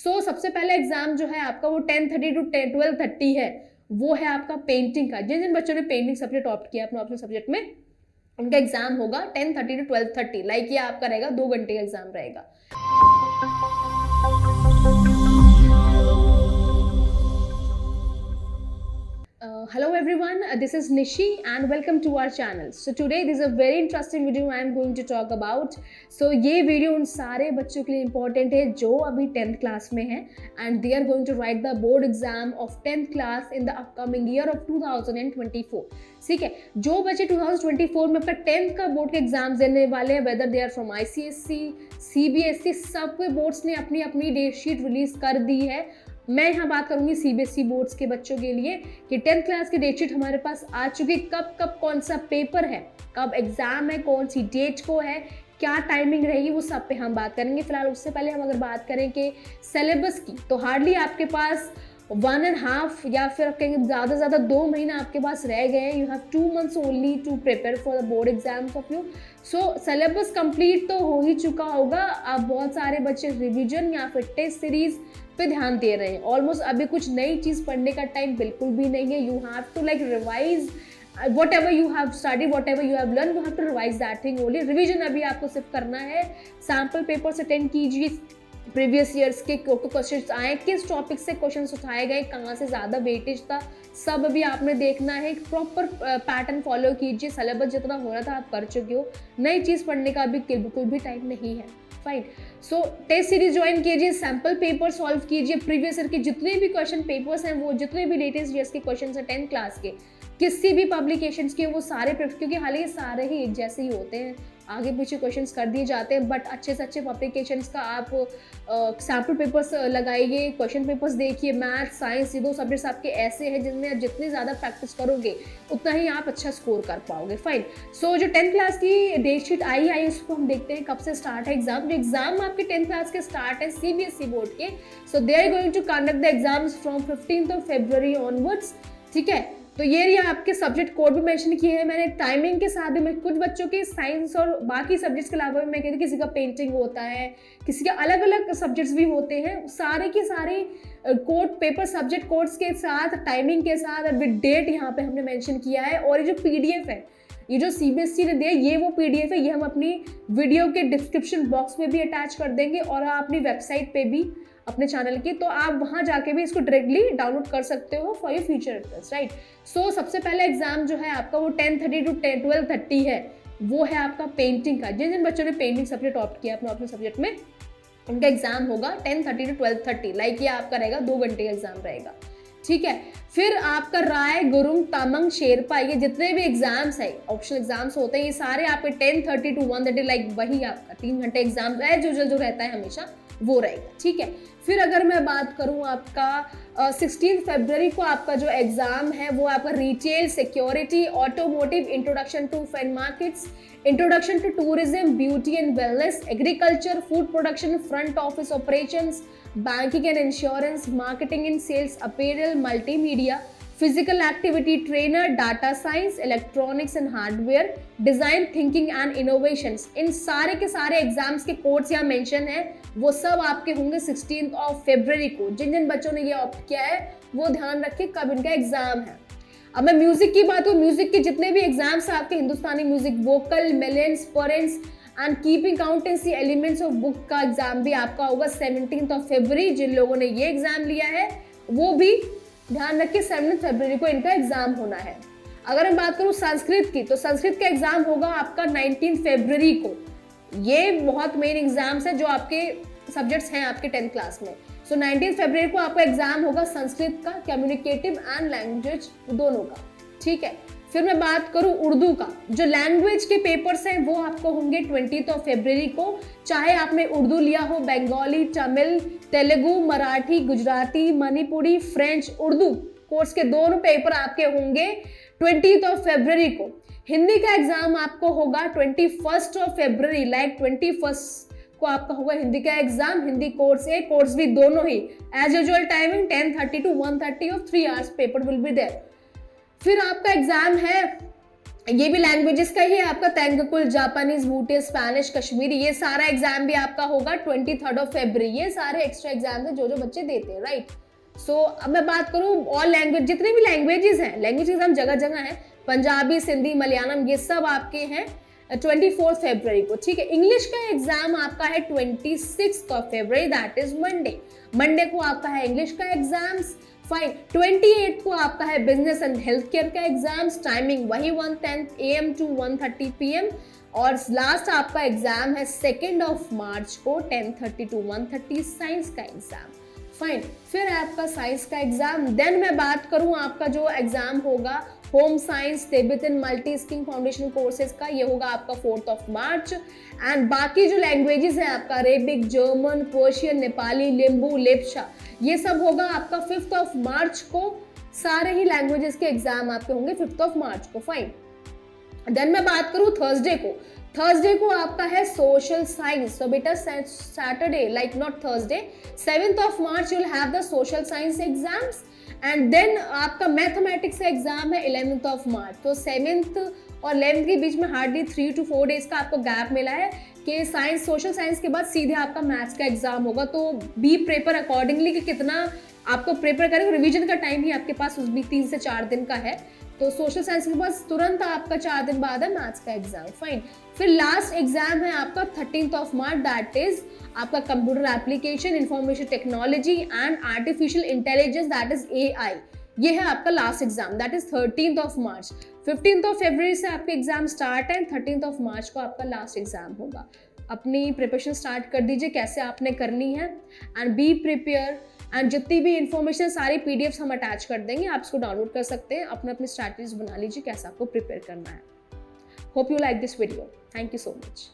सबसे पहला एग्जाम जो है आपका वो 10:30 to 12:30 है, वो है आपका पेंटिंग का। जिन जिन बच्चों ने पेंटिंग सब्जेक्ट ऑप्ट किया अपने ऑप्शनल सब्जेक्ट में, उनका एग्जाम होगा 10:30 to 12:30। लाइक ये आपका रहेगा 2 घंटे का एग्जाम रहेगा। Hello everyone, this is Nishi and welcome to our channel. So today this is a very interesting video I am going to talk about. So ये वीडियो उन सारे बच्चों के लिए important है जो अभी 10th क्लास में हैं and they are going to write the board exam of 10th class in the upcoming year of 2024. ठीक है, जो बच्चे 2024 में अपना 10th का बोर्ड के एग्जाम देने वाले हैं, whether they are from ICSE, CBSE, सब बोर्ड्स ने अपनी अपनी डेट शीट रिलीज कर दी है। मैं यहाँ बात करूंगी CBSE बोर्ड्स के बच्चों के लिए कि 10th क्लास की डेट शीट हमारे पास आ चुकी है। कब कब कौन सा पेपर है, कब एग्जाम है, कौन सी डेट को है, क्या टाइमिंग रहेगी, वो सब पे हम बात करेंगे। फिलहाल उससे पहले हम अगर बात करें कि सिलेबस की, तो हार्डली आपके पास 1.5 या फिर आप कहेंगे ज़्यादा से ज़्यादा 2 महीना आपके पास रह गए हैं। You have 2 months only to prepare for the board exams of you. So syllabus complete तो हो ही चुका होगा। अब बहुत सारे बच्चे रिवीजन या फिर टेस्ट सीरीज पे ध्यान दे रहे हैं। ऑलमोस्ट अभी कुछ नई चीज़ पढ़ने का टाइम बिल्कुल भी नहीं है। You have to like revise whatever you have studied, whatever you have learned, you have to revise that thing only. Revision अभी आपको सिर्फ करना है। सैम्पल पेपर से अटेंड कीजिए, प्रीवियस ईयर्स के क्वेश्चंस आए, किस टॉपिक से क्वेश्चंस उठाए गए, कहाँ से ज़्यादा वेटेज था, सब अभी आपने देखना है। प्रॉपर पैटर्न फॉलो कीजिए। सिलेबस जितना हो रहा था आप कर चुके हो, नई चीज़ पढ़ने का अभी बिल्कुल भी टाइम नहीं है। फाइन। सो टेस्ट सीरीज ज्वाइन कीजिए, सैम्पल पेपर सॉल्व कीजिए, प्रीवियस ईयर के जितने भी क्वेश्चन पेपर्स हैं, वो जितने भी लेटेस्ट ईयर्स के क्वेश्चन हैं 10th क्लास के, किसी भी पब्लिकेशंस के, वो सारे क्योंकि हालांकि सारे ही एक जैसे ही होते हैं, आगे पीछे क्वेश्चंस कर दिए जाते हैं, बट अच्छे से अच्छे पब्लिकेशंस का आप सैम्पल पेपर्स लगाइए, क्वेश्चन पेपर्स देखिए। मैथ, साइंस, ये 2 सब्जेक्ट्स आपके ऐसे हैं जिनमें आप जितनी ज़्यादा प्रैक्टिस करोगे उतना ही आप अच्छा स्कोर कर पाओगे। फाइन। सो जो 10th क्लास की डेट शीट आई उसको हम देखते हैं कब से स्टार्ट है एग्जाम। जो एग्जाम आपके 10th क्लास के स्टार्ट है CBSE बोर्ड के। So they are going to conduct the exams from 15th of February onwards. ठीक है, तो ये आपके सब्जेक्ट कोड भी मेंशन किए हैं मैंने। टाइमिंग के साथ भी मैं कुछ बच्चों के साइंस और बाकी सब्जेक्ट्स के अलावा भी मैं कहती हूँ किसी का पेंटिंग होता है, किसी का अलग अलग सब्जेक्ट्स भी होते हैं, सारे के सारे कोड पेपर सब्जेक्ट कोड्स के साथ, टाइमिंग के साथ और विद डेट यहाँ पे हमने मेंशन किया है। और ये जो PDF है, ये जो CBSE ने दिया, ये वो PDF है, ये हम अपनी वीडियो के डिस्क्रिप्शन बॉक्स में भी अटैच कर देंगे और अपनी वेबसाइट पे भी अपने चैनल की, तो आप वहाँ जाके भी इसको डायरेक्टली डाउनलोड कर सकते हो for your future reference. Right. So सबसे पहला एग्जाम जो है आपका वो 10:30 to 12:30 है, वो है आपका पेंटिंग का। जिन जिन बच्चों ने पेंटिंग सब्जेक्ट ऑप्ट किया अपने ऑप्शनल सब्जेक्ट में, उनका एग्जाम होगा 10:30 to 12:30। लाइक ये आपका रहेगा 2 घंटे का एग्जाम रहेगा। ठीक है, फिर आपका राय, गुरुंग, तमंग, शेरपा, ये जितने भी एग्जाम्स है, ऑप्शनल एग्जाम्स होते हैं, ये सारे आपके 10:30 to 1:30, लाइक वही आपका 3 घंटे एग्जाम है जो रहता है हमेशा, वो रहेगा। ठीक है, फिर अगर मैं बात करूं आपका 16 फरवरी को आपका जो एग्जाम है वो आपका retail, security, automotive, introduction to fan markets, introduction to tourism, beauty and wellness, agriculture, food production, front office operations, banking and insurance, marketing and sales, apparel, multimedia, physical activity trainer, data science, electronics and hardware, design thinking and innovations. इन सारे के सारे exams के codes यहाँ mention है, वो सब आपके होंगे 16th of February को। जिन जिन बच्चों ने ये ऑप्ट किया है वो ध्यान रखें कब इनका एग्जाम है। अब मैं म्यूजिक की बात करूँ, म्यूजिक के जितने भी एग्जाम्स हैं आपके, हिंदुस्तानी म्यूजिक, वोकल, मेलेंस, पोरेंस and keeping accountancy elements of book का एग्जाम भी आपका होगा 17th of February। जिन लोगों ने ये एग्जाम लिया है वो भी ध्यान रखिए 7 फरवरी को इनका एग्जाम होना है। अगर मैं बात करूं संस्कृत की, तो संस्कृत का एग्जाम होगा आपका 19 फरवरी को। ये बहुत मेन एग्जाम्स है जो आपके सब्जेक्ट्स हैं आपके 10th क्लास में। सो 19 फरवरी को आपका एग्जाम होगा संस्कृत का, कम्युनिकेटिव एंड लैंग्वेज दोनों का। ठीक है, फिर मैं बात करूं उर्दू का, जो लैंग्वेज के पेपर्स हैं वो आपको होंगे 20th of February को। चाहे आपने उर्दू लिया हो, बंगाली, तमिल, तेलुगु, मराठी, गुजराती, मणिपुरी, फ्रेंच, उर्दू कोर्स के दोनों पेपर आपके होंगे 20th of February को। हिंदी का एग्जाम आपको होगा 21st of February, like 21st को आपका होगा हिंदी का exam. Hindi course A, course B, दोनों ही as usual timing 10:30 to 1:30 of 3 hours paper will be there. फिर आपका एग्जाम है ये भी लैंग्वेजेस का ही है आपका, तेंगकुल, जापानीज, भूटे, स्पेनिश, कश्मीरी, ये सारा एग्जाम भी आपका होगा 23 फरवरी। ये सारे एक्स्ट्रा एग्जाम है जो जो बच्चे देते हैं, राइट। सो अब मैं बात करूं ऑल लैंग्वेज, जितने भी लैंग्वेजेस हैं, लैंग्वेज एग्जाम जगह जगह है, पंजाबी, सिंधी, मलयालम, ये सब आपके हैं 24 फरवरी को, ठीक है। इंग्लिश का एग्जाम आपका है 26 फरवरी, दैट इज मंडे। मंडे को आपका है इंग्लिश का एग्जाम्स, फाइन। 28 को आपका है बिजनेस एंड हेल्थ केयर का एग्जाम्स, टाइमिंग वही 1:10 AM to 1:30 PM। और लास्ट आपका एग्जाम है 2 मार्च को 10:30 to 1:30 साइंस का एग्जाम, फाइन। फिर आपका साइंस का एग्जाम, देन मैं बात करूं आपका जो एग्जाम होगा home science, Tibetan multi skill foundation courses का, ये होगा आपका 4 मार्च। एंड बाकी जो लैंग्वेजेस है आपका Arabic, German, Persian, Nepali, Limbu, Lepcha, ये सब होगा आपका 5 मार्च को। सारे ही लैंग्वेजेस के एग्जाम आपके होंगे 5 मार्च को, फाइन। देन मैं बात करूं थर्सडे को, थर्सडे को आपका है सोशल साइंस। सो बेटा Saturday like not Thursday, 7 March you will have the social science exams. And then आपका मैथमेटिक्स का एग्जाम है 11 मार्च। तो 7th और 11th के बीच में हार्डली 3 to 4 डेज का आपको गैप मिला है कि साइंस, सोशल साइंस के बाद सीधे आपका मैथ्स का एग्जाम होगा। तो बी प्रेपर अकॉर्डिंगली कि कितना आपको प्रेपर करें, रिवीजन का टाइम ही आपके पास उस भी 3 से 4 दिन का है। तो सोशल साइंस के पास तुरंत आपका 4 दिन बाद है मैथ्स का एग्जाम, फाइन। फिर लास्ट एग्जाम है आपका 13 मार्च, दैट इज आपका computer application, information technology and artificial intelligence, that is AI। ये है आपका लास्ट एग्जाम, दैट इज 13 मार्च। 15 फरवरी से आपके एग्जाम स्टार्ट है, 13 मार्च को आपका लास्ट एग्जाम होगा। अपनी प्रिपरेशन स्टार्ट कर दीजिए, कैसे आपने करनी है, एंड बी प्रिपेयर। एंड जितनी भी इंफॉर्मेशन सारी PDFs हम अटैच कर देंगे, आप इसको डाउनलोड कर सकते हैं, अपने अपनी स्ट्रैटेजीज बना लीजिए कैसे आपको प्रिपेयर करना है। Hope you like this video, thank you so much.